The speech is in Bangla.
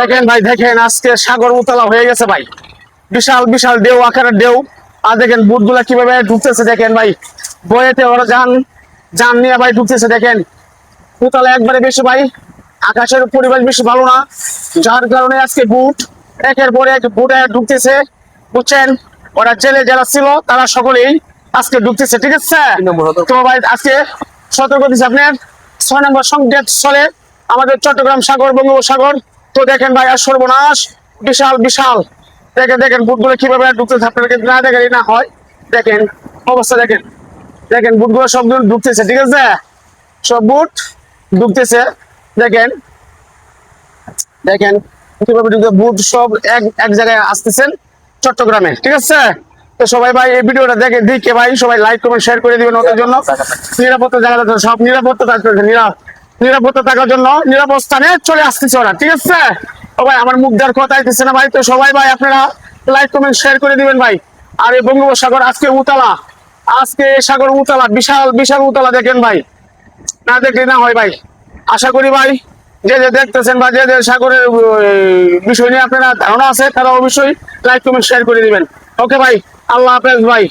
দেখেন ভাই, দেখেন আজকে সাগর উতলা হয়ে গেছে ভাই, বিশাল বিশাল ঢেউ আকারের ঢেউ। আর দেখেন বুট গুলা কিভাবে ঢুকতেছে, দেখেন ভাই বয়েতে ওরা যান নিয়ে ভাই ঢুকতেছে। দেখেন উতলা একবারে বেশি ভাই, আকাশের পরিবেশ বেশি ভালো না, যার কারণে আজকে বুট একের পর এক বুটে ঢুকতেছে, বুঝছেন। ওরা জেলে যারা ছিল তারা সকলেই আজকে ঢুকতেছে, ঠিক আছে। তো ভাই আজকে সতর্ক দিচ্ছে আপনার 6 নম্বর সংকেত স্থলে আমাদের চট্টগ্রাম সাগর, বঙ্গোপসাগর। তো দেখেন ভাই আর সর্বনাশ, বিশাল বিশাল। দেখেন দেখেন বুটগুলো কিভাবে ঢুকতেছে, আপনাদেরকে না দেখেন না হয়। দেখেন অবস্থা, দেখেন দেখেন বুটগুলো সব ঢুকতেছে, ঠিক আছে, সব বুট ঢুকতেছে। দেখেন দেখেন কিভাবে বুট সব এক এক জায়গায় আসতেছেন চট্টগ্রামে, ঠিক আছে। তো সবাই ভাই এই ভিডিওটা দেখে ভাই সবাই লাইক কমেন্ট শেয়ার করে দিবেন ওদের জন্য। নিরাপত্তা জায়গাটা সব নিরাপত্তা থাকতেছে, নিরাপত্তা থাকার জন্য নিরাপদ স্থানে চলে আসতেছে ওরা, ঠিক আছে। ও ভাই আমার মুখ দেওয়ার কথা আইতেছে না ভাই, তো সবাই ভাই আপনারা লাইক কমেন্ট শেয়ার করে দিবেন ভাই। আর এই বঙ্গোপসাগর আজকে উতলা, আজকে সাগর উতলা, বিশাল বিশাল উতলা। দেখেন ভাই না দেখলে না হয় ভাই। আশা করি ভাই যে যে দেখতেছেন বা যে যে সাগরের বিষয় নিয়ে আপনারা ধারণা আছে তারা অবশ্যই লাইক কমেন্ট শেয়ার করে দিবেন। ওকে ভাই, আল্লাহ হাফেজ ভাই।